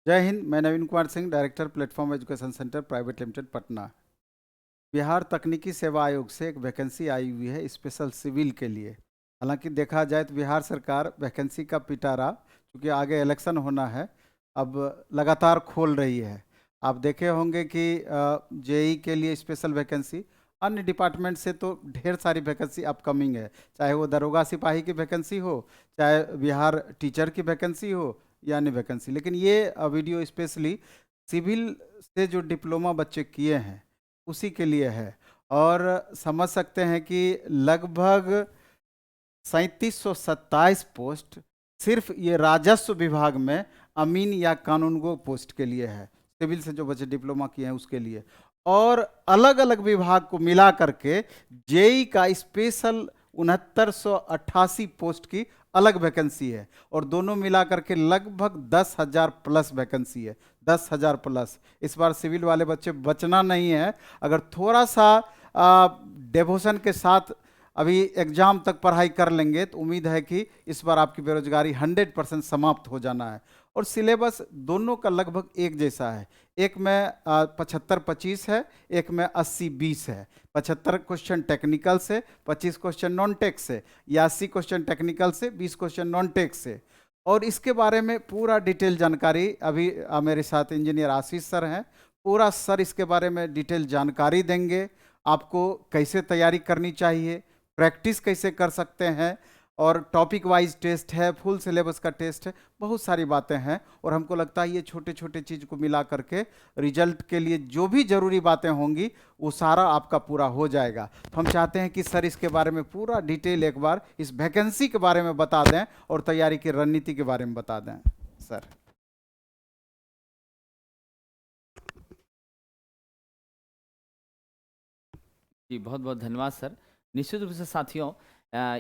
जय हिंद। मैं Naveen Kumar Singh, director platform education centre private limited Patna. Bihar तकनीकी सेवा आयोग से एक वैकेंसी आई हुई है स्पेशल सिविल के लिए। हालांकि देखा जाए तो बिहार सरकार वैकेंसी का पिटारा, क्योंकि आगे इलेक्शन होना है, अब लगातार खोल रही है। आप देखे होंगे कि जेई के लिए स्पेशल वैकेंसी, अन्य डिपार्टमेंट से तो ढेर सारी वैकेंसी अपकमिंग है। चाहे वो दरोगा सिपाही की वैकेंसी हो, चाहे बिहार टीचर की वैकेंसी हो, या अन्य वैकेंसी। लेकिन ये वीडियो स्पेशली सिविल से जो डिप्लोमा बच्चे किए हैं उसी के लिए है। और समझ सकते हैं कि लगभग 3727 पोस्ट सिर्फ ये राजस्व विभाग में अमीन या कानूनगो पोस्ट के लिए है, सिविल से जो बच्चे डिप्लोमा किए हैं उसके लिए। और अलग अलग विभाग को मिला करके जेई का स्पेशल 6988 पोस्ट की अलग वैकेंसी है, और दोनों मिला करके लगभग 10,000 प्लस वैकेंसी है। 10,000 प्लस। इस बार सिविल वाले बच्चे बचना नहीं है। अगर थोड़ा सा डेवोशन के साथ अभी एग्जाम तक पढ़ाई कर लेंगे तो उम्मीद है कि इस बार आपकी बेरोजगारी 100% समाप्त हो जाना है। और सिलेबस दोनों का लगभग एक जैसा है। एक में 75-25 है, एक में 80-20 है। 75 क्वेश्चन टेक्निकल से, 25 क्वेश्चन नॉन टेक से, या 80 क्वेश्चन टेक्निकल से, 20 क्वेश्चन नॉन टेक से। और इसके बारे में पूरा डिटेल जानकारी अभी मेरे साथ इंजीनियर आशीष सर हैं। पूरा सर इसके बारे में डिटेल जानकारी देंगे। आपको कैसे तैयारी करनी चाहिए, प्रैक्टिस कैसे कर सकते हैं, और टॉपिक वाइज टेस्ट है, फुल सिलेबस का टेस्ट है, बहुत सारी बातें हैं। और हमको लगता है ये छोटे छोटे चीज़ को मिला करके रिजल्ट के लिए जो भी ज़रूरी बातें होंगी वो सारा आपका पूरा हो जाएगा। तो हम चाहते हैं कि सर इसके बारे में पूरा डिटेल एक बार इस वैकेंसी के बारे में बता दें और तैयारी की रणनीति के बारे में बता दें। सर। जी, बहुत बहुत धन्यवाद सर। निश्चित रूप से साथियों,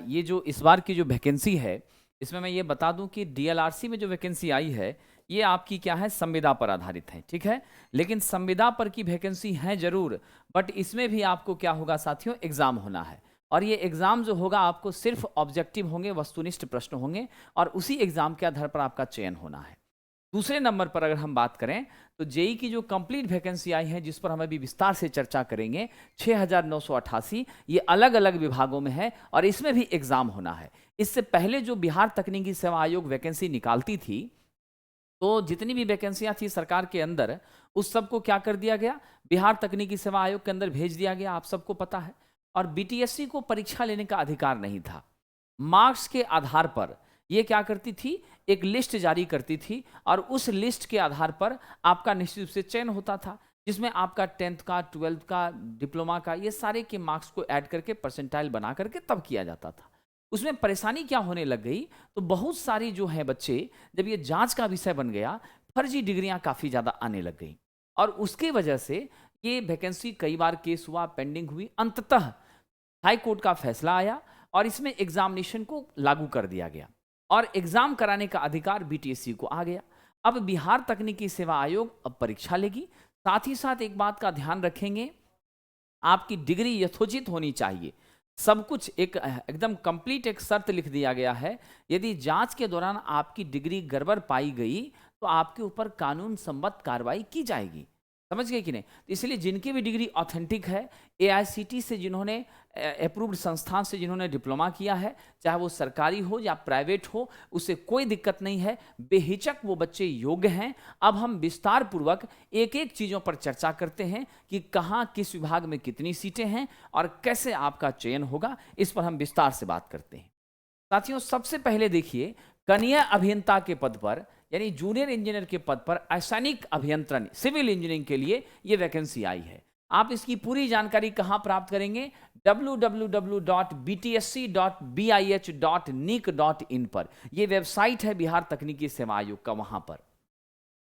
ये जो इस बार की जो वैकेंसी है, इसमें मैं ये बता दूं कि डीएलआरसी में जो वैकेंसी आई है, ये आपकी क्या है, संविदा पर आधारित है, ठीक है। लेकिन संविदा पर की वैकेंसी है जरूर, बट इसमें भी आपको क्या होगा साथियों, एग्जाम होना है। और ये एग्जाम जो होगा आपको सिर्फ ऑब्जेक्टिव होंगे, वस्तुनिष्ठ प्रश्न होंगे, और उसी एग्जाम के आधार पर आपका चयन होना है। दूसरे नंबर पर अगर हम बात करें तो जेई की जो कंप्लीट वैकेंसी आई है, जिस पर हम अभी विस्तार से चर्चा करेंगे, 6,988, ये अलग अलग विभागों में है और इसमें भी एग्जाम होना है। इससे पहले जो बिहार तकनीकी सेवा आयोग वैकेंसी निकालती थी, तो जितनी भी वैकेंसियां थी सरकार के अंदर, उस सबको क्या कर दिया गया, बिहार तकनीकी सेवा आयोग के अंदर भेज दिया गया, आप सबको पता है। और बीटीएससी को परीक्षा लेने का अधिकार नहीं था। मार्क्स के आधार पर ये क्या करती थी, एक लिस्ट जारी करती थी, और उस लिस्ट के आधार पर आपका निश्चित रूप से चयन होता था, जिसमें आपका 10th का, 12th का, डिप्लोमा का, ये सारे के मार्क्स को ऐड करके परसेंटाइल बना करके तब किया जाता था। उसमें परेशानी क्या होने लग गई, तो बहुत सारी जो है बच्चे, जब ये जांच का विषय बन गया, फर्जी डिग्रियां काफ़ी ज़्यादा आने लग गई, और उसके वजह से ये वैकेंसी कई बार केस हुआ, पेंडिंग हुई। अंततः हाई कोर्ट का फैसला आया और इसमें एग्जामिनेशन को लागू कर दिया गया, और एग्जाम कराने का अधिकार बीटीएससी को आ गया। अब बिहार तकनीकी सेवा आयोग अब परीक्षा लेगी। साथ ही साथ एक बात का ध्यान रखेंगे, आपकी डिग्री यथोचित होनी चाहिए। सब कुछ एक एकदम कंप्लीट एक शर्त लिख दिया गया है, यदि जांच के दौरान आपकी डिग्री गड़बड़ पाई गई तो आपके ऊपर कानून सम्मत कार्रवाई की जाएगी। समझ गए कि नहीं? तो इसलिए जिनकी भी डिग्री ऑथेंटिक है, एआईसीटी से जिन्होंने, अप्रूव्ड संस्थान से जिन्होंने डिप्लोमा किया है, चाहे वो सरकारी हो या प्राइवेट हो, उससे कोई दिक्कत नहीं है, बेहिचक वो बच्चे योग्य हैं। अब हम विस्तार पूर्वक एक एक चीज़ों पर चर्चा करते हैं कि कहाँ किस विभाग में कितनी सीटें हैं और कैसे आपका चयन होगा, इस पर हम विस्तार से बात करते हैं। साथियों, सबसे पहले देखिए, कनीय अभियंता के पद पर, यानी जूनियर इंजीनियर के पद पर असैनिक अभियंत्रण, सिविल इंजीनियरिंग के लिए ये वैकेंसी आई है। आप इसकी पूरी जानकारी कहां प्राप्त करेंगे, www.btsc.bih.nic.in पर। यह वेबसाइट है बिहार तकनीकी सेवा आयोग का, वहां पर।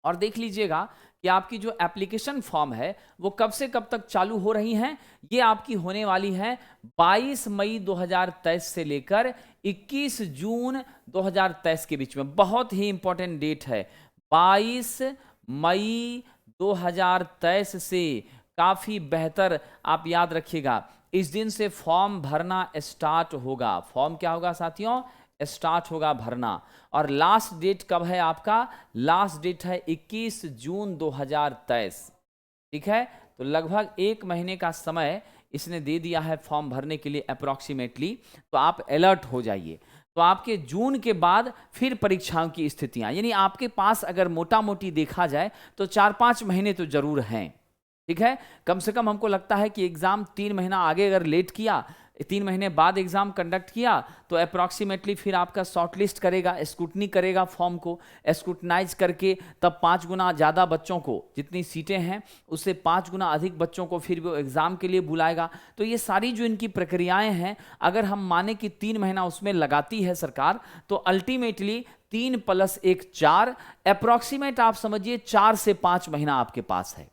और देख लीजिएगा कि आपकी जो एप्लीकेशन फॉर्म है वो कब से कब तक चालू हो रही हैं। ये आपकी होने वाली है 22 मई 2023 से लेकर 21 जून 2023 के बीच में। बहुत ही इंपॉर्टेंट डेट है, 22 मई 2023 से। काफ़ी बेहतर, आप याद रखिएगा, इस दिन से फॉर्म भरना स्टार्ट होगा। फॉर्म क्या होगा साथियों, स्टार्ट होगा भरना। और लास्ट डेट कब है आपका? लास्ट डेट है 21 जून 2023। ठीक है, तो लगभग 1 महीने का समय इसने दे दिया है फॉर्म भरने के लिए अप्रॉक्सीमेटली। तो आप अलर्ट हो जाइए। तो आपके जून के बाद फिर परीक्षाओं की स्थितियां, यानी आपके पास अगर मोटा मोटी देखा जाए तो 4-5 महीने तो जरूर हैं। ठीक है, कम से कम हमको लगता है कि एग्जाम 3 महीना आगे अगर लेट किया, 3 महीने बाद एग्जाम कंडक्ट किया, तो अप्रॉक्सीमेटली फिर आपका शॉर्टलिस्ट करेगा, स्क्रूटनी करेगा फॉर्म को, स्क्रूटनाइज करके तब 5 गुना ज़्यादा बच्चों को, जितनी सीटें हैं उससे 5 गुना अधिक बच्चों को फिर वो एग्ज़ाम के लिए बुलाएगा। तो ये सारी जो इनकी प्रक्रियाएं हैं, अगर हम माने कि 3 महीना उसमें लगाती है सरकार, तो अल्टीमेटली 3 + 1 4, अप्रॉक्सीमेट आप समझिए 4 से 5 महीना आपके पास है।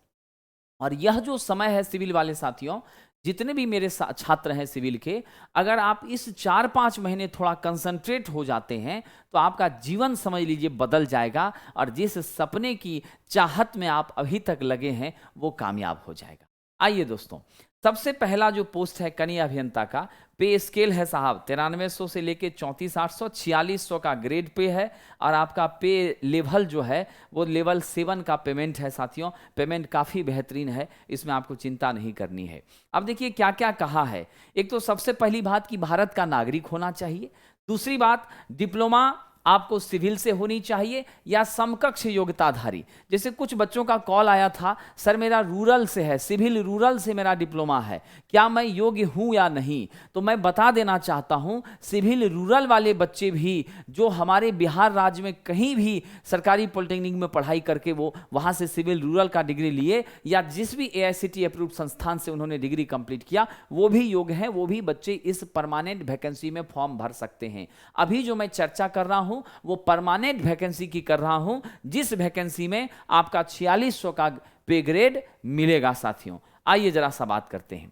और यह जो समय है सिविल वाले साथियों, जितने भी मेरे छात्र हैं सिविल के, अगर आप इस 4-5 महीने थोड़ा कंसंट्रेट हो जाते हैं तो आपका जीवन समझ लीजिए बदल जाएगा, और जिस सपने की चाहत में आप अभी तक लगे हैं वो कामयाब हो जाएगा। आइए दोस्तों, सबसे पहला जो पोस्ट है कनीय अभियंता का, पे स्केल है साहब 9300 से लेके 34,800, 4600 का ग्रेड पे है। और आपका पे लेवल जो है वो लेवल 7 का पेमेंट है साथियों। पेमेंट काफ़ी बेहतरीन है, इसमें आपको चिंता नहीं करनी है। अब देखिए क्या क्या कहा है। एक तो सबसे पहली बात कि भारत का नागरिक होना चाहिए। दूसरी बात, डिप्लोमा आपको सिविल से होनी चाहिए या समकक्ष योग्यताधारी। जैसे कुछ बच्चों का कॉल आया था, सर मेरा रूरल से है, सिविल रूरल से मेरा डिप्लोमा है, क्या मैं योग्य हूं या नहीं? तो मैं बता देना चाहता हूं, सिविल रूरल वाले बच्चे भी जो हमारे बिहार राज्य में कहीं भी सरकारी पॉलिटेक्निक में पढ़ाई करके वो वहां से सिविल रूरल का डिग्री लिए, या जिस भी AICTE अप्रूव्ड संस्थान से उन्होंने डिग्री कंप्लीट किया, वो भी योग्य हैं, वो भी बच्चे इस परमानेंट वैकेंसी में फॉर्म भर सकते हैं। अभी जो मैं चर्चा कर रहा हूं वो परमानेंट वैकेंसी की कर रहा हूं, जिस वैकेंसी में आपका 4600 का पे ग्रेड मिलेगा साथियों। आइए जरा सा बात करते हैं।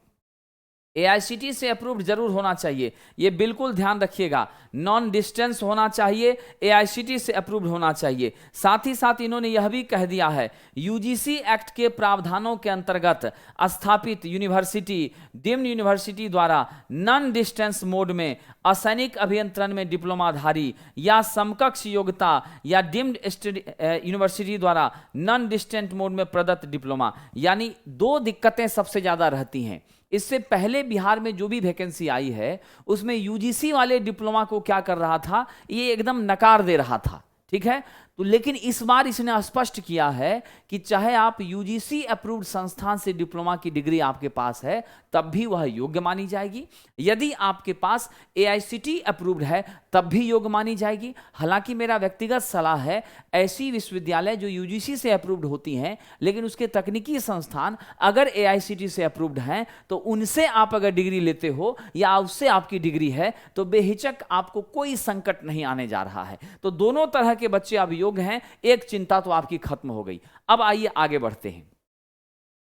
AICTE से अप्रूव्ड जरूर होना चाहिए, ये बिल्कुल ध्यान रखिएगा। नॉन डिस्टेंस होना चाहिए, AICTE से अप्रूव्ड होना चाहिए। साथ ही साथ इन्होंने यह भी कह दिया है, UGC एक्ट के प्रावधानों के अंतर्गत स्थापित यूनिवर्सिटी, डीम्ड यूनिवर्सिटी द्वारा नॉन डिस्टेंस मोड में असैनिक अभियंत्रण में डिप्लोमाधारी या समकक्ष योग्यता या डीम्ड यूनिवर्सिटी द्वारा नॉन डिस्टेंट मोड में प्रदत्त डिप्लोमा। यानी 2 दिक्कतें सबसे ज्यादा रहती हैं। इससे पहले बिहार में जो भी वैकेंसी आई है उसमें UGC वाले डिप्लोमा को क्या कर रहा था, ये एकदम नकार दे रहा था। ठीक है, तो लेकिन इस बार इसने स्पष्ट किया है कि चाहे आप UGC अप्रूव्ड संस्थान से डिप्लोमा की डिग्री आपके पास है तब भी वह योग्य मानी जाएगी, यदि आपके पास AICTE अप्रूव्ड है तब भी योग्य मानी जाएगी। हालांकि मेरा व्यक्तिगत सलाह है, ऐसी विश्वविद्यालय जो UGC से अप्रूव्ड होती हैं लेकिन उसके तकनीकी संस्थान अगर AICTE से अप्रूव्ड हैं तो उनसे आप अगर डिग्री लेते हो या उससे आपकी डिग्री है तो बेहिचक आपको कोई संकट नहीं आने जा रहा है। तो दोनों तरह के बच्चे अब योग्य हैं, एक चिंता तो आपकी खत्म हो गई। अब आइए आगे बढ़ते हैं।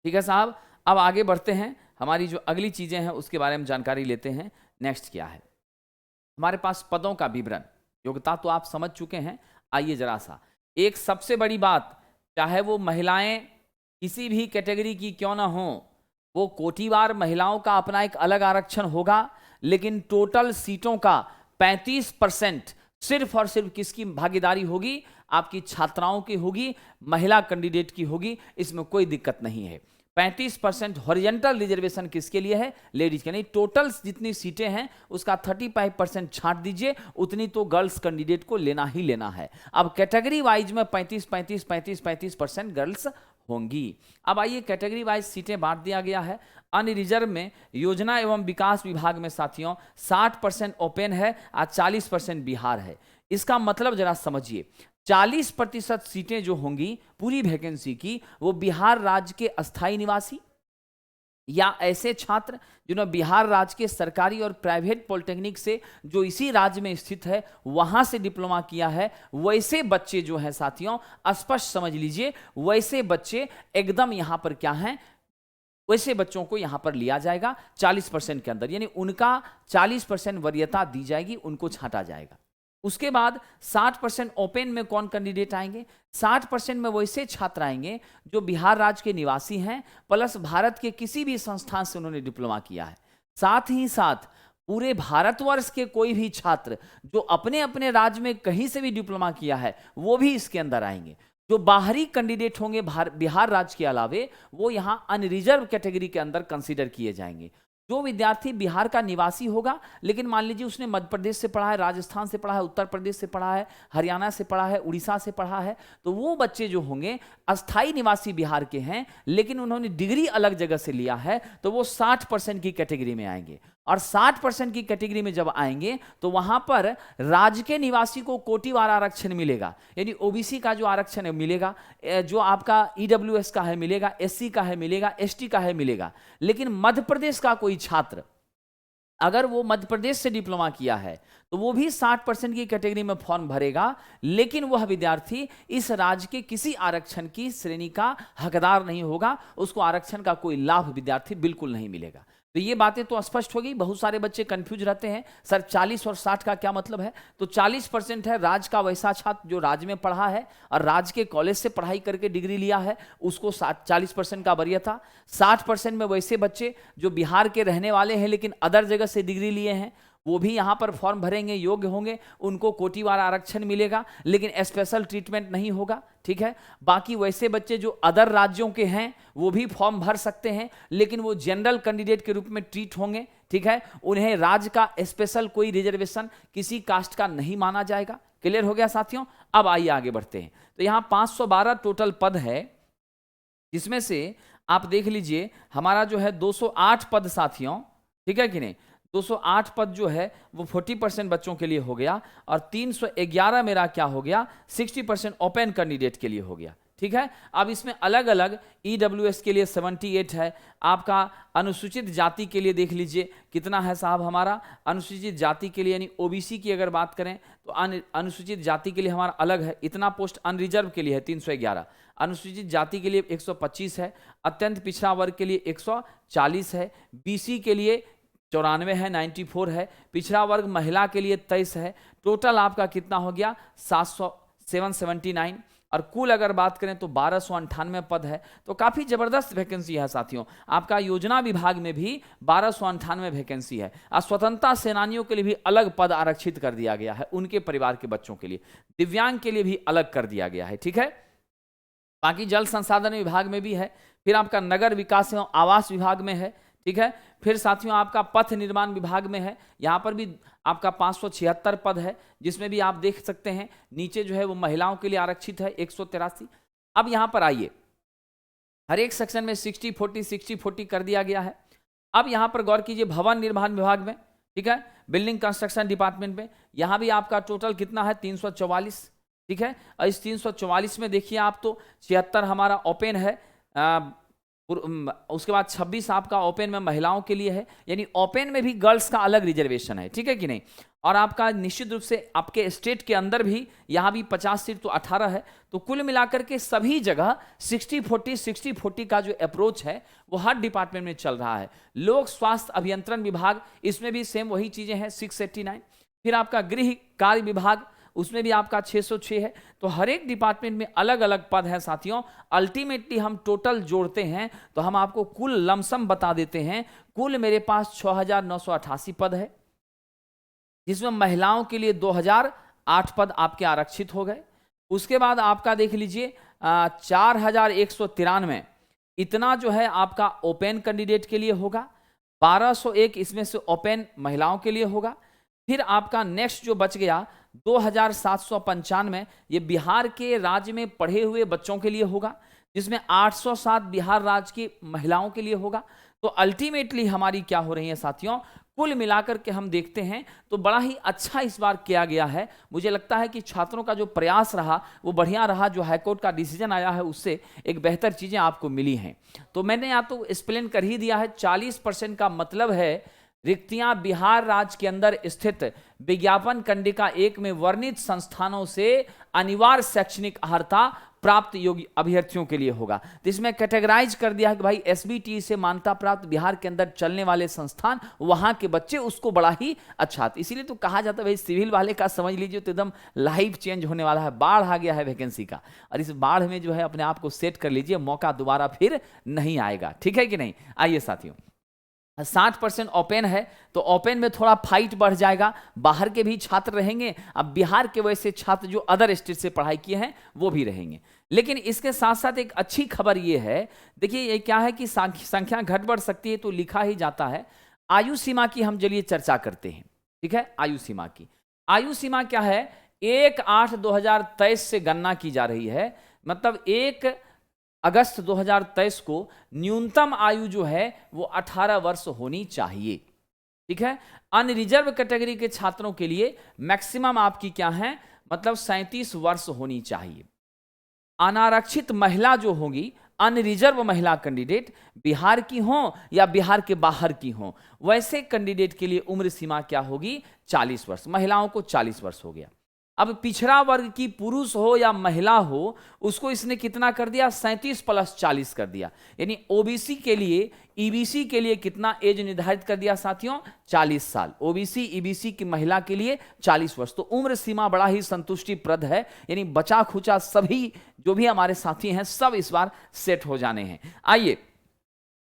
ठीक है साहब, अब आगे बढ़ते हैं, हमारी जो अगली चीजें हैं उसके बारे में जानकारी लेते हैं। नेक्स्ट क्या है हमारे पास? पदों का विवरण। योग्यता तो आप समझ चुके हैं। आइए जरा सा, एक सबसे बड़ी बात, चाहे वो महिलाएं किसी भी कैटेगरी की क्यों ना हो, वो कोटिवार महिलाओं का अपना एक अलग आरक्षण होगा, लेकिन टोटल सीटों का 35% सिर्फ और सिर्फ किसकी भागीदारी होगी? आपकी छात्राओं की होगी, महिला कैंडिडेट की होगी। इसमें कोई दिक्कत नहीं है। 35% हॉरिजॉन्टल रिजर्वेशन किसके लिए है? लेडीज के। नहीं, टोटल जितनी सीटें हैं उसका 35% छांट दीजिए, उतनी तो गर्ल्स कैंडिडेट को लेना ही लेना है। अब कैटेगरी वाइज में 35% गर्ल्स होंगी। अब आइए कैटेगरी वाइज सीटें बांट दिया गया है। अनरिजर्व में योजना एवं विकास विभाग में साथियों 60% ओपन है और 40% बिहार है। इसका मतलब जरा समझिए, 40% सीटें जो होंगी पूरी वैकेंसी की, वो बिहार राज्य के अस्थायी निवासी या ऐसे छात्र जिन्होंने बिहार राज्य के सरकारी और प्राइवेट पॉलिटेक्निक से जो इसी राज्य में स्थित है वहां से डिप्लोमा किया है, वैसे बच्चे जो हैं साथियों, स्पष्ट समझ लीजिए, वैसे बच्चे एकदम यहां पर क्या हैं, वैसे बच्चों को यहां पर लिया जाएगा 40% के अंदर, यानी उनका 40% वरीयता दी जाएगी, उनको छांटा जाएगा। उसके बाद 60% ओपन में कौन कैंडिडेट आएंगे? 60% में वैसे छात्र आएंगे जो बिहार राज्य के निवासी हैं प्लस भारत के किसी भी संस्थान से उन्होंने डिप्लोमा किया है। साथ ही साथ पूरे भारतवर्ष के कोई भी छात्र जो अपने अपने राज्य में कहीं से भी डिप्लोमा किया है वो भी इसके अंदर आएंगे। जो बाहरी कैंडिडेट होंगे बिहार राज्य के अलावे, वो यहां अनरिजर्व कैटेगरी के अंदर कंसीडर किए जाएंगे। जो विद्यार्थी बिहार का निवासी होगा, लेकिन मान लीजिए उसने मध्य प्रदेश से पढ़ा है, राजस्थान से पढ़ा है, उत्तर प्रदेश से पढ़ा है, हरियाणा से पढ़ा है, उड़ीसा से पढ़ा है, तो वो बच्चे जो होंगे अस्थाई निवासी बिहार के हैं, लेकिन उन्होंने डिग्री अलग जगह से लिया है, तो वो 60% की कैटेगरी में आएंगे। और 60% की कैटेगरी में जब आएंगे तो वहां पर राज्य के निवासी को कोटिवार आरक्षण मिलेगा, यानी ओबीसी का जो आरक्षण है मिलेगा, जो आपका ईडब्ल्यूएस का है मिलेगा, एससी का है मिलेगा, एसटी का है मिलेगा। लेकिन मध्य प्रदेश का कोई छात्र अगर वो मध्य प्रदेश से डिप्लोमा किया है तो वो भी 60% की कैटेगरी में फॉर्म भरेगा, लेकिन वह विद्यार्थी इस राज्य के किसी आरक्षण की श्रेणी का हकदार नहीं होगा, उसको आरक्षण का कोई लाभ विद्यार्थी बिल्कुल नहीं मिलेगा। तो ये बातें तो स्पष्ट हो गई। बहुत सारे बच्चे कंफ्यूज रहते हैं, सर 40 और 60 का क्या मतलब है? तो 40% है राज्य का वैसा छात्र जो राज्य में पढ़ा है और राज्य के कॉलेज से पढ़ाई करके डिग्री लिया है, उसको 40% का वरीयता। 60% में वैसे बच्चे जो बिहार के रहने वाले हैं लेकिन अदर जगह से डिग्री लिए हैं, वो भी यहाँ पर फॉर्म भरेंगे, योग्य होंगे, उनको कोटिवार आरक्षण मिलेगा, लेकिन स्पेशल ट्रीटमेंट नहीं होगा। ठीक है। बाकी वैसे बच्चे जो अदर राज्यों के हैं वो भी फॉर्म भर सकते हैं, लेकिन वो जनरल कैंडिडेट के रूप में ट्रीट होंगे। ठीक है। उन्हें राज्य का स्पेशल कोई रिजर्वेशन किसी कास्ट का नहीं माना जाएगा। क्लियर हो गया साथियों? अब आइए आगे बढ़ते हैं। तो यहाँ 512 टोटल पद है, जिसमें से आप देख लीजिए हमारा जो है 208 पद साथियों, ठीक है कि नहीं, 208 पद जो है वो 40% बच्चों के लिए हो गया, और 311 मेरा क्या हो गया, 60% ओपन कैंडिडेट के लिए हो गया। ठीक है। अब इसमें अलग अलग ईडब्ल्यूएस के लिए 78 है, आपका अनुसूचित जाति के लिए देख लीजिए कितना है साहब, हमारा अनुसूचित जाति के लिए यानी ओबीसी की अगर बात करें तो अनुसूचित जाति के लिए हमारा अलग है, इतना पोस्ट अनरिजर्व के लिए है 311, अनुसूचित जाति के लिए 125 है, अत्यंत पिछड़ा वर्ग के लिए 140 है, बीसी के लिए 94 है, 94 है, पिछड़ा वर्ग महिला के लिए 23 है। टोटल आपका कितना हो गया, 779, और कुल अगर बात करें तो 1298 पद है। तो काफी जबरदस्त वैकेंसी है साथियों। आपका योजना विभाग में भी 1298 वैकेंसी है, और स्वतंत्रता सेनानियों के लिए भी अलग पद आरक्षित कर दिया गया है, उनके परिवार के बच्चों के लिए, दिव्यांग के लिए भी अलग कर दिया गया है। ठीक है। बाकी जल संसाधन विभाग में भी है, फिर आपका नगर विकास एवं आवास विभाग में है। ठीक है। फिर साथियों आपका पथ निर्माण विभाग में है, यहाँ पर भी आपका 576 पद है, जिसमें भी आप देख सकते हैं नीचे जो है वो महिलाओं के लिए आरक्षित है 183। अब यहाँ पर आइए, हर एक सेक्शन में 60-40 कर दिया गया है। अब यहाँ पर गौर कीजिए भवन निर्माण विभाग में, ठीक है, बिल्डिंग कंस्ट्रक्शन डिपार्टमेंट में, यहाँ भी आपका टोटल कितना है 344। ठीक है। और इस 344 में देखिए आप तो 76 हमारा ओपन है, उसके बाद 26 आपका ओपन में महिलाओं के लिए है, यानी ओपन में भी गर्ल्स का अलग रिजर्वेशन है। ठीक है कि नहीं। और आपका निश्चित रूप से आपके स्टेट के अंदर भी यहाँ भी 50 सीट तो 18 है। तो कुल मिलाकर के सभी जगह 60-40 का जो अप्रोच है वो हर डिपार्टमेंट में चल रहा है। लोक स्वास्थ्य अभियंत्रण विभाग, इसमें भी सेम वही चीजें हैं 689। फिर आपका गृह कार्य विभाग, उसमें भी आपका 606 है। तो हर एक डिपार्टमेंट में अलग अलग पद हैं साथियों। अल्टीमेटली हम टोटल जोड़ते हैं तो हम आपको कुल लमसम बता देते हैं, कुल मेरे पास 6988 पद है, जिसमें महिलाओं के लिए 2008 पद आपके आरक्षित हो गए। उसके बाद आपका देख लीजिए 4193 इतना जो है आपका ओपन कैंडिडेट के लिए होगा, 1201 इसमें से ओपन महिलाओं के लिए होगा। फिर आपका नेक्स्ट जो बच गया 2795 ये बिहार के राज्य में पढ़े हुए बच्चों के लिए होगा, जिसमें 807 बिहार राज्य की महिलाओं के लिए होगा। तो अल्टीमेटली हमारी क्या हो रही है साथियों, कुल मिलाकर के हम देखते हैं तो बड़ा ही अच्छा इस बार किया गया है। मुझे लगता है कि छात्रों का जो प्रयास रहा वो बढ़िया रहा, जो हाईकोर्ट का डिसीजन आया है उससे एक बेहतर चीजें आपको मिली हैं। तो मैंने यहाँ तो एक्सप्लेन कर ही दिया है, 40% का मतलब है रिक्तियां बिहार राज्य के अंदर स्थित विज्ञापन कंडिका 1 में वर्णित संस्थानों से अनिवार्य शैक्षणिक अर्हता प्राप्त योग्य अभ्यर्थियों के लिए होगा। तो इसमें कैटेगराइज कर दिया है कि भाई एसबीटी से मान्यता प्राप्त बिहार के अंदर चलने वाले संस्थान, वहां के बच्चे उसको बड़ा ही अच्छा। इसीलिए तो कहा जाता है भाई सिविल वाले का समझ लीजिए तो एकदम लाइफ चेंज होने वाला है, बाढ़ आ गया है वैकेंसी का, और इस बाढ़ में जो है अपने आप को सेट कर लीजिए, मौका दोबारा फिर नहीं आएगा। ठीक है कि नहीं। आइए साथियों, 60% ओपन है, तो ओपन में थोड़ा फाइट बढ़ जाएगा, बाहर के भी छात्र रहेंगे। अब बिहार के वैसे छात्र जो अदर स्टेट से पढ़ाई किए हैं वो भी रहेंगे। लेकिन इसके साथ साथ एक अच्छी खबर ये है, देखिए ये क्या है कि संख्या घट बढ़ सकती है तो लिखा ही जाता है। आयु सीमा की हम चलिए चर्चा करते हैं, ठीक है। आयु सीमा की, आयु सीमा क्या है, 1/8/2023 से गणना की जा रही है। मतलब 1 अगस्त 2023 को न्यूनतम आयु जो है वो 18 वर्ष होनी चाहिए, ठीक है। अनरिजर्व कैटेगरी के छात्रों के लिए मैक्सिमम आपकी क्या है, मतलब 37 वर्ष होनी चाहिए। अनारक्षित महिला जो होगी, अनरिजर्व महिला कैंडिडेट, बिहार की हो या बिहार के बाहर की हो, वैसे कैंडिडेट के लिए उम्र सीमा क्या होगी, 40 वर्ष। महिलाओं को 40 वर्ष हो गया। अब पिछड़ा वर्ग की पुरुष हो या महिला हो, उसको इसने कितना कर दिया, 37 + 40 कर दिया। यानी ओबीसी के लिए, ईबीसी के लिए कितना एज निर्धारित कर दिया साथियों, 40 साल। ओबीसी ईबीसी की महिला के लिए 40 वर्ष। तो उम्र सीमा बड़ा ही संतुष्टिप्रद है। यानी बचा खुचा सभी जो भी हमारे साथी हैं सब इस बार सेट हो जाने हैं। आइए,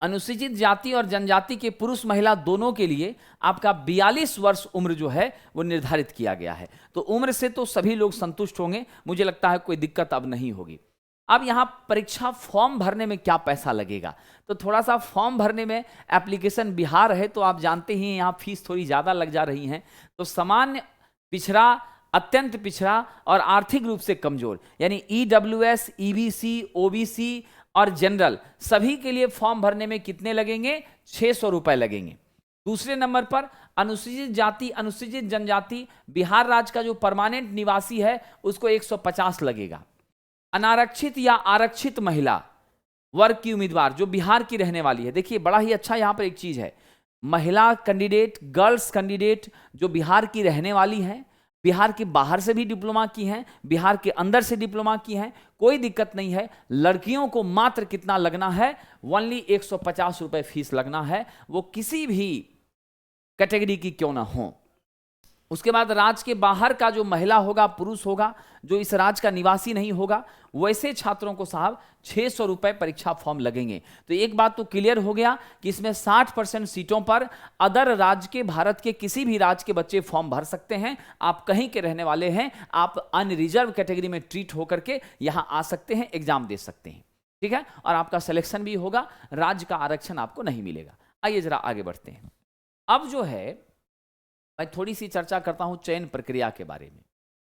अनुसूचित जाति और जनजाति के पुरुष महिला दोनों के लिए आपका 42 वर्ष उम्र जो है वो निर्धारित किया गया है। तो उम्र से तो सभी लोग संतुष्ट होंगे, मुझे लगता है कोई दिक्कत अब नहीं होगी। अब यहाँ परीक्षा फॉर्म भरने में क्या पैसा लगेगा, तो थोड़ा सा फॉर्म भरने में, एप्लीकेशन बिहार है तो आप जानते ही यहाँ फीस थोड़ी ज़्यादा लग जा रही है। तो सामान्य पिछड़ा, अत्यंत पिछड़ा और आर्थिक रूप से कमजोर, यानी ईडब्ल्यूएस, ईबीसी, ओबीसी और जनरल, सभी के लिए फॉर्म भरने में कितने लगेंगे, 600 रुपए लगेंगे। दूसरे नंबर पर अनुसूचित जाति, अनुसूचित जनजाति, बिहार राज्य का जो परमानेंट निवासी है उसको 150 लगेगा। अनारक्षित या आरक्षित महिला वर्ग की उम्मीदवार जो बिहार की रहने वाली है, देखिए बड़ा ही अच्छा यहां पर एक चीज है, महिला कैंडिडेट, गर्ल्स कैंडिडेट जो बिहार की रहने वाली हैं, बिहार के बाहर से भी डिप्लोमा की हैं, बिहार के अंदर से डिप्लोमा की हैं, कोई दिक्कत नहीं है। लड़कियों को मात्र कितना लगना है, ओनली 150 रुपए फीस लगना है, वो किसी भी कैटेगरी की क्यों ना हो। उसके बाद राज्य के बाहर का जो महिला होगा, पुरुष होगा, जो इस राज्य का निवासी नहीं होगा, वैसे छात्रों को साहब 600 रुपए परीक्षा फॉर्म लगेंगे। तो एक बात तो क्लियर हो गया कि इसमें 60% सीटों पर अदर राज्य के, भारत के किसी भी राज्य के बच्चे फॉर्म भर सकते हैं। आप कहीं के रहने वाले हैं, आप अनरिजर्व कैटेगरी में ट्रीट होकर के यहां आ सकते हैं, एग्जाम दे सकते हैं, ठीक है। और आपका सिलेक्शन भी होगा, राज्य का आरक्षण आपको नहीं मिलेगा। आइए जरा आगे बढ़ते हैं। अब जो है मैं थोड़ी सी चर्चा करता हूं चयन प्रक्रिया के बारे में।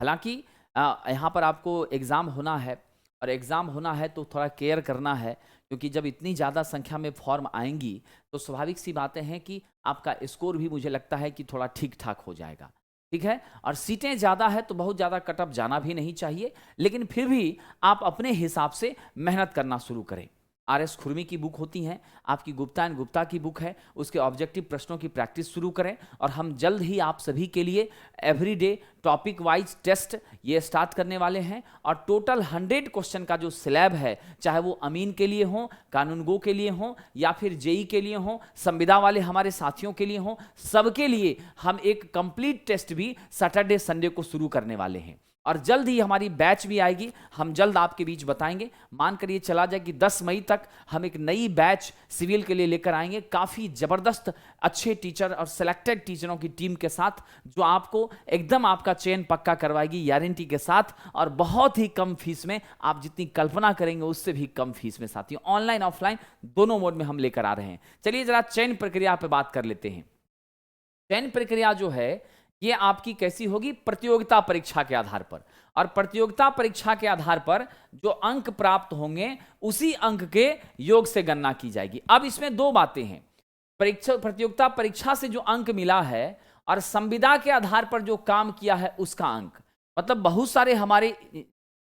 हालांकि यहाँ पर आपको एग्ज़ाम होना है, और एग्ज़ाम होना है तो थोड़ा केयर करना है, क्योंकि जब इतनी ज़्यादा संख्या में फॉर्म आएंगी तो स्वाभाविक सी बातें हैं कि आपका स्कोर भी मुझे लगता है कि थोड़ा ठीक ठाक हो जाएगा, ठीक है। और सीटें ज़्यादा है तो बहुत ज़्यादा कटअप जाना भी नहीं चाहिए, लेकिन फिर भी आप अपने हिसाब से मेहनत करना शुरू करें। आर.एस. खुरमी की बुक होती हैं, आपकी गुप्ता एंड गुप्ता की बुक है, उसके ऑब्जेक्टिव प्रश्नों की प्रैक्टिस शुरू करें। और हम जल्द ही आप सभी के लिए एवरीडे टॉपिक वाइज टेस्ट ये स्टार्ट करने वाले हैं। और टोटल 100 क्वेश्चन का जो स्लैब है, चाहे वो अमीन के लिए हो, कानूनगो के लिए हो, या फिर जेई के लिए हो, संविदा वाले हमारे साथियों के लिए हो, सबके लिए हम एक कंप्लीट टेस्ट भी सैटरडे संडे को शुरू करने वाले हैं। और जल्द ही हमारी बैच भी आएगी, हम जल्द आपके बीच बताएंगे। मान कर ये चला जाए कि 10 मई तक हम एक नई बैच सिविल के लिए लेकर आएंगे, काफ़ी ज़बरदस्त अच्छे टीचर और सिलेक्टेड टीचरों की टीम के साथ, जो आपको एकदम आपका चयन पक्का करवाएगी गारंटी के साथ, और बहुत ही कम फीस में, आप जितनी कल्पना करेंगे उससे भी कम फीस में साथियों, ऑनलाइन ऑफलाइन दोनों मोड में हम लेकर आ रहे हैं। चलिए जरा चयन प्रक्रिया पर बात कर लेते हैं। चयन प्रक्रिया जो है ये आपकी कैसी होगी, प्रतियोगिता परीक्षा के आधार पर, और प्रतियोगिता परीक्षा के आधार पर जो अंक प्राप्त होंगे उसी अंक के योग से गणना की जाएगी। अब इसमें दो बातें हैं, प्रतियोगिता परीक्षा से जो अंक मिला है और संविदा के आधार पर जो काम किया है उसका अंक। मतलब बहुत सारे हमारे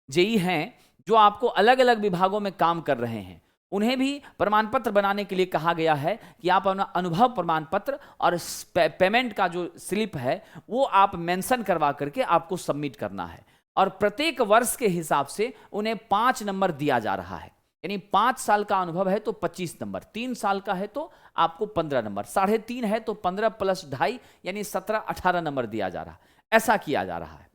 जेई हैं जो आपको अलग अलग विभागों में काम कर रहे हैं, उन्हें भी प्रमाण पत्र बनाने के लिए कहा गया है कि आप अपना अनुभव प्रमाण पत्र और पेमेंट का जो स्लिप है वो आप मेंशन करवा करके आपको सबमिट करना है। और प्रत्येक वर्ष के हिसाब से उन्हें 5 नंबर दिया जा रहा है। यानी 5 साल का अनुभव है तो 25 नंबर, 3 साल का है तो आपको 15 नंबर, 3.5 है तो 15 + 2.5 यानी 17-18 नंबर दिया जा रहा है। ऐसा किया जा रहा है।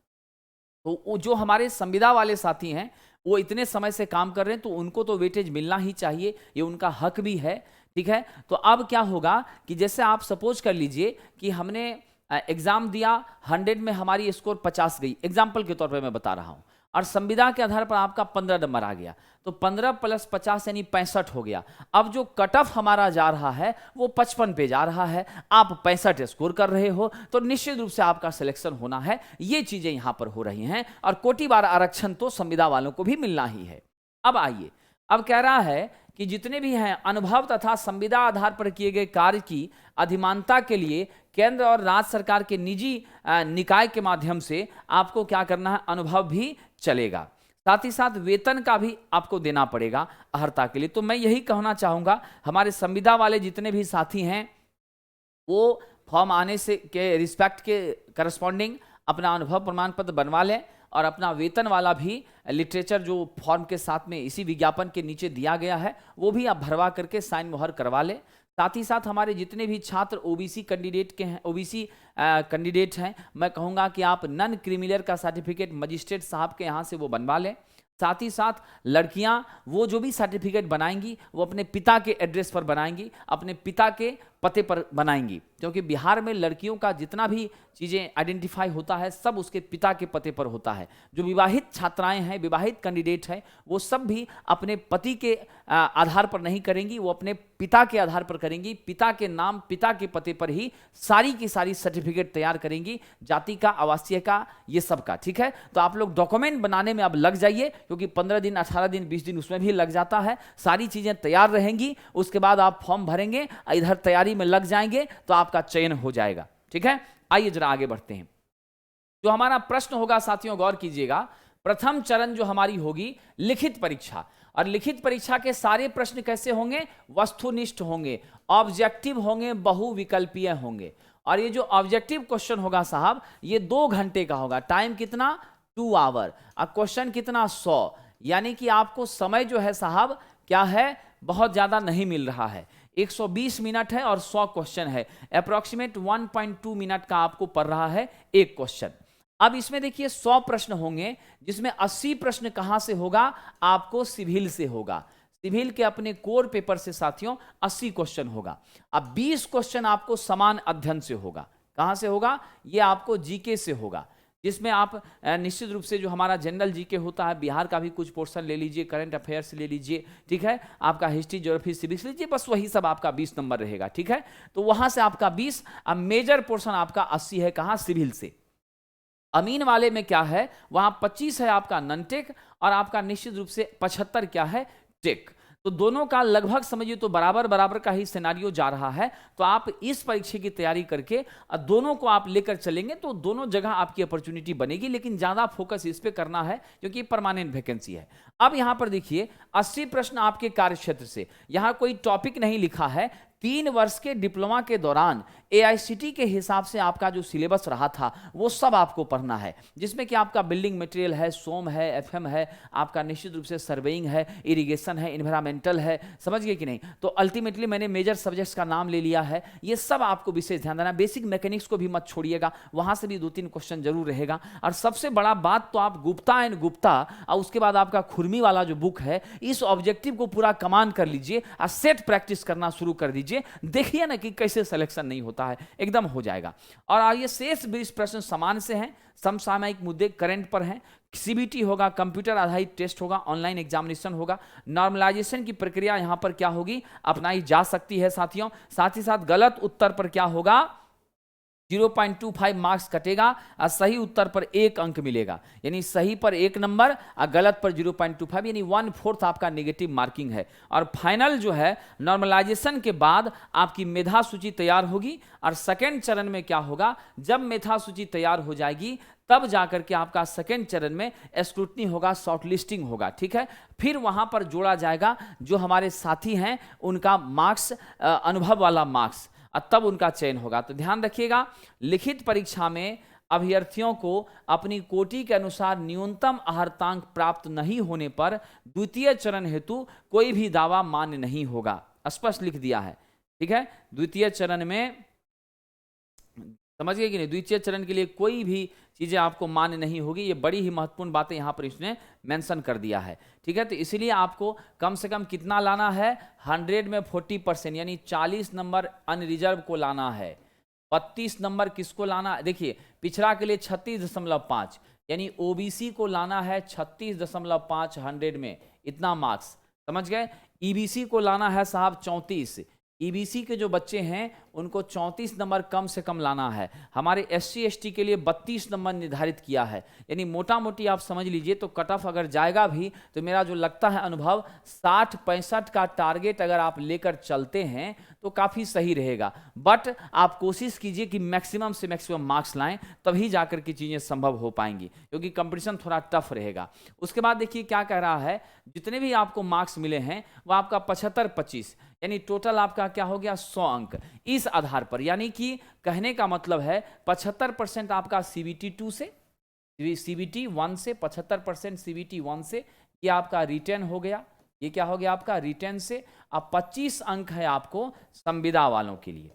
तो जो हमारे संविदा वाले साथी हैं वो इतने समय से काम कर रहे हैं तो उनको तो वेटेज मिलना ही चाहिए, ये उनका हक भी है, ठीक है। तो अब क्या होगा कि जैसे आप सपोज कर लीजिए कि हमने एग्जाम दिया, 100 में हमारी स्कोर 50 गई, एग्जाम्पल के तौर पे मैं बता रहा हूं, और संविदा के आधार पर आपका 15 नंबर आ गया, तो 15 + 50 यानी 65 हो गया। अब जो कट ऑफ हमारा जा रहा है वो 55 पे जा रहा है, आप 65 स्कोर कर रहे हो, तो निश्चित रूप से आपका सिलेक्शन होना है। ये चीजें यहां पर हो रही हैं, और कोटिवार आरक्षण तो संविदा वालों को भी मिलना ही है। अब आइए, अब कह रहा है कि जितने भी हैं अनुभव तथा संविदा आधार पर किए गए कार्य की अधिमानता के लिए केंद्र और राज्य सरकार के निजी निकाय के माध्यम से आपको क्या करना है, अनुभव भी चलेगा। साथ ही साथ वेतन का भी आपको देना पड़ेगा अर्हता के लिए। तो मैं यही कहना चाहूंगा, हमारे संविदा वाले जितने भी साथी हैं वो फॉर्म आने से के रिस्पेक्ट के करस्पॉन्डिंग अपना अनुभव प्रमाण पत्र बनवा लें, और अपना वेतन वाला भी लिटरेचर जो फॉर्म के साथ में इसी विज्ञापन के नीचे दिया गया है वो भी आप भरवा करके साइन मोहर करवा लें। साथ ही साथ हमारे जितने भी छात्र ओबीसी कैंडिडेट के हैं, ओबीसी कैंडिडेट हैं, मैं कहूँगा कि आप नॉन क्रिमिनल का सर्टिफिकेट मजिस्ट्रेट साहब के यहाँ से वो बनवा लें। साथ ही साथ लड़कियां वो जो भी सर्टिफिकेट बनाएंगी वो अपने पिता के एड्रेस पर बनाएंगी, अपने पिता के पते पर बनाएंगी, क्योंकि बिहार में लड़कियों का जितना भी चीज़ें आइडेंटिफाई होता है सब उसके पिता के पते पर होता है। जो विवाहित छात्राएं हैं, विवाहित कैंडिडेट हैं, वो सब भी अपने पति के आधार पर नहीं करेंगी, वो अपने पिता के आधार पर करेंगी। पिता के नाम, पिता के पते पर ही सारी की सारी सर्टिफिकेट तैयार करेंगी, जाति का, आवासीय का, ये सब का। ठीक है, तो आप लोग डॉक्यूमेंट बनाने में अब लग जाइए, क्योंकि 15 दिन, 18 दिन, 20 दिन उसमें भी लग जाता है। सारी चीज़ें तैयार रहेंगी, उसके बाद आप फॉर्म भरेंगे, इधर तैयारी में लग जाएंगे तो आपका चयन हो जाएगा। ठीक है, आइए जरा आगे बढ़ते हैं। जो हमारा प्रश्न होगा साथियों, गौर कीजिएगा, प्रथम चरण जो हमारी होगी लिखित परीक्षा, और लिखित परीक्षा के सारे प्रश्न कैसे होंगे, वस्तुनिष्ठ होंगे, ऑब्जेक्टिव होंगे, बहुविकल्पीय होंगे। और ये जो ऑब्जेक्टिव क्वेश्चन होगा साहब, ये 2 घंटे का होगा। टाइम कितना, 2 आवर, और क्वेश्चन कितना, 100, यानी कि आपको समय जो है साहब क्या है, बहुत ज्यादा नहीं मिल रहा है। 120 मिनट है और 100 क्वेश्चन है, अप्रोक्सीमेट 1.2 मिनट का आपको पड़ रहा है एक क्वेश्चन। अब इसमें देखिए 100 प्रश्न होंगे, जिसमें 80 प्रश्न कहां से होगा, आपको सिविल से होगा। सिविल के अपने कोर पेपर से साथियों 80 क्वेश्चन होगा। अब 20 क्वेश्चन आपको समान अध्ययन से होगा। कहां से होगा, ये आपको जीके से होगा, जिसमें आप निश्चित रूप से जो हमारा जनरल जीके होता है, बिहार का भी कुछ पोर्शन ले लीजिए, करंट अफेयर्स ले लीजिए, ठीक है, आपका हिस्ट्री, ज्योग्राफी, सिविक्स लीजिए, बस वही सब आपका 20 नंबर रहेगा। ठीक है, तो वहां से आपका 20, अब मेजर पोर्शन आपका 80 है, कहां, सिविल से। अमीन वाले में क्या है, वहां 25 है आपका नॉन टेक, और आपका निश्चित रूप से 75 क्या है, टेक। तो दोनों का लगभग समझिए तो बराबर बराबर का ही सिनारियो जा रहा है। तो आप इस परीक्षा की तैयारी करके दोनों को आप लेकर चलेंगे तो दोनों जगह आपकी अपॉर्चुनिटी बनेगी, लेकिन ज्यादा फोकस इस पे करना है क्योंकि परमानेंट वैकेंसी है। अब यहां पर देखिए 80 प्रश्न आपके कार्य क्षेत्र से, यहां कोई टॉपिक नहीं लिखा है। 3 वर्ष के डिप्लोमा के दौरान एआईसीटी के हिसाब से आपका जो सिलेबस रहा था वो सब आपको पढ़ना है, जिसमें कि आपका बिल्डिंग मटेरियल है, सोम है, एफएम है, आपका निश्चित रूप से सर्वेइंग है, इरिगेशन है, एनवायरमेंटल है, समझ गए कि नहीं। तो अल्टीमेटली मैंने मेजर सब्जेक्ट्स का नाम ले लिया है, ये सब आपको विशेष ध्यान देना। बेसिक मैकेनिक्स को भी मत छोड़िएगा, वहां से भी 2-3 क्वेश्चन जरूर रहेगा। और सबसे बड़ा बात तो आप गुप्ता एंड गुप्ता और उसके बाद आपका खुरमी वाला जो बुक है, इस ऑब्जेक्टिव को पूरा कमान कर लीजिए और सेट प्रैक्टिस करना शुरू कर दीजिए। देखिए ना कि कैसे सिलेक्शन नहीं होता है, एकदम हो जाएगा। और आइए शेष 20 प्रश्न समान से हैं, समसामयिक मुद्दे करंट पर हैं। सीबीटी होगा, कंप्यूटर आधारित टेस्ट होगा, ऑनलाइन एग्जामिनेशन होगा। नॉर्मलाइजेशन की प्रक्रिया यहां पर क्या होगी, अपनाई जा सकती है साथियों। साथ ही साथ गलत उत्तर पर क्या होगा, 0.25 मार्क्स कटेगा और सही उत्तर पर 1 अंक मिलेगा, यानी सही पर 1 नंबर और गलत पर 0.25, यानी 1/4 आपका नेगेटिव मार्किंग है। और फाइनल जो है नॉर्मलाइजेशन के बाद आपकी मेधा सूची तैयार होगी। और सेकेंड चरण में क्या होगा, जब मेधा सूची तैयार हो जाएगी तब जाकर के आपका सेकेंड चरण में स्क्रूटनी होगा, शॉर्टलिस्टिंग होगा। ठीक है, फिर वहां पर जोड़ा जाएगा जो हमारे साथी हैं उनका मार्क्स, अनुभव वाला मार्क्स, तब उनका चयन होगा। तो ध्यान रखिएगा, लिखित परीक्षा में अभ्यर्थियों को अपनी कोटि के अनुसार न्यूनतम अर्हतांक प्राप्त नहीं होने पर द्वितीय चरण हेतु कोई भी दावा मान्य नहीं होगा, स्पष्ट लिख दिया है। ठीक है, द्वितीय चरण में समझ गए कि नहीं, द्वितीय चरण के लिए कोई भी चीज़ें आपको मान्य नहीं होगी। ये बड़ी ही महत्वपूर्ण बातें यहाँ पर इसने मेंशन कर दिया है, ठीक है। तो इसलिए आपको कम से कम कितना लाना है, 100 में 40%, यानी 40 नंबर अनरिजर्व को लाना है। 32 नंबर किसको लाना है, देखिए पिछड़ा के लिए 36.5, यानी ओबीसी को लाना है 36.5 100 में, इतना मार्क्स, समझ गए। ईबीसी को लाना है साहब 34, ईबीसी के जो बच्चे हैं उनको 34 नंबर कम से कम लाना है। हमारे एससी एसटी के लिए 32 नंबर निर्धारित किया है, यानी मोटा मोटी आप समझ लीजिए तो कट ऑफ अगर जाएगा भी तो मेरा जो लगता है अनुभव 60-65 का टारगेट अगर आप लेकर चलते हैं तो काफ़ी सही रहेगा। बट आप कोशिश कीजिए कि मैक्सिमम से मैक्सिमम मार्क्स लाएं, तभी जाकर की चीज़ें संभव हो पाएंगी, क्योंकि कंपटीशन थोड़ा टफ रहेगा। उसके बाद देखिए क्या कह रहा है, जितने भी आपको मार्क्स मिले हैं वो आपका 75-25, यानी टोटल आपका क्या हो गया 100 अंक। इस आधार पर यानी कि कहने का मतलब है 75% आपका सीबीटी 2 से, सीबीटी 1 से, 75% सीबीटी 1 से, ये आपका रिटेन हो गया। ये क्या हो गया आपका रिटेन से। अब 25 अंक है आपको संविदा वालों के लिए,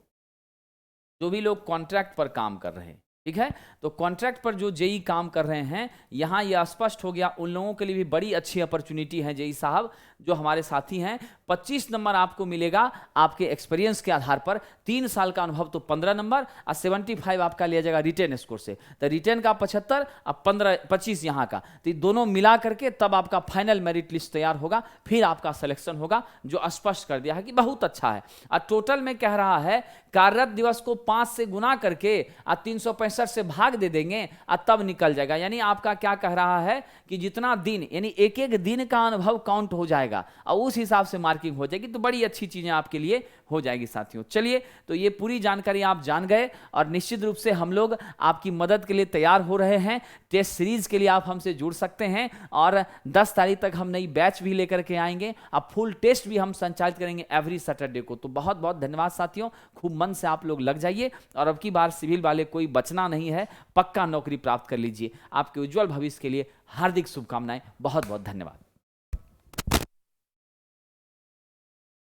जो भी लोग कॉन्ट्रैक्ट पर काम कर रहे हैं, ठीक है। तो कॉन्ट्रैक्ट पर जो जेई काम कर रहे हैं, यहाँ ये स्पष्ट हो गया, उन लोगों के लिए भी बड़ी अच्छी अपॉर्चुनिटी है जेई साहब, जो हमारे साथी हैं। 25 नंबर आपको मिलेगा आपके एक्सपीरियंस के आधार पर, 3 साल का अनुभव तो 15 नंबर, और 75 आपका लिया जाएगा रिटेन स्कोर से। तो रिटेन का 75 और 25 यहाँ का, तो ये दोनों मिला करके तब आपका फाइनल मेरिट लिस्ट तैयार होगा, फिर आपका सिलेक्शन होगा, जो स्पष्ट कर दिया है कि बहुत अच्छा है। और टोटल में कह रहा है कार्यरत दिवस को 5 से गुना करके और 365 से भाग दे देंगे और तब निकल जाएगा। यानी आपका क्या कह रहा है कि जितना दिन, यानी एक एक दिन का अनुभव काउंट हो जाएगा और उस हिसाब से मार्किंग हो जाएगी, तो बड़ी अच्छी चीजें आपके लिए हो जाएगी साथियों। चलिए, तो ये पूरी जानकारी आप जान गए, और निश्चित रूप से हम लोग आपकी मदद के लिए तैयार हो रहे हैं। टेस्ट सीरीज के लिए आप हमसे जुड़ सकते हैं, और 10 तारीख तक हम नई बैच भी लेकर के आएंगे। अब फुल टेस्ट भी हम संचालित करेंगे एवरी सैटरडे को। तो बहुत बहुत धन्यवाद साथियों, खूब मन से आप लोग लग जाइए, और अब की बार सिविल वाले कोई बचना नहीं है, पक्का नौकरी प्राप्त कर लीजिए। आपके उज्जवल भविष्य के लिए हार्दिक शुभकामनाएं। बहुत बहुत धन्यवाद।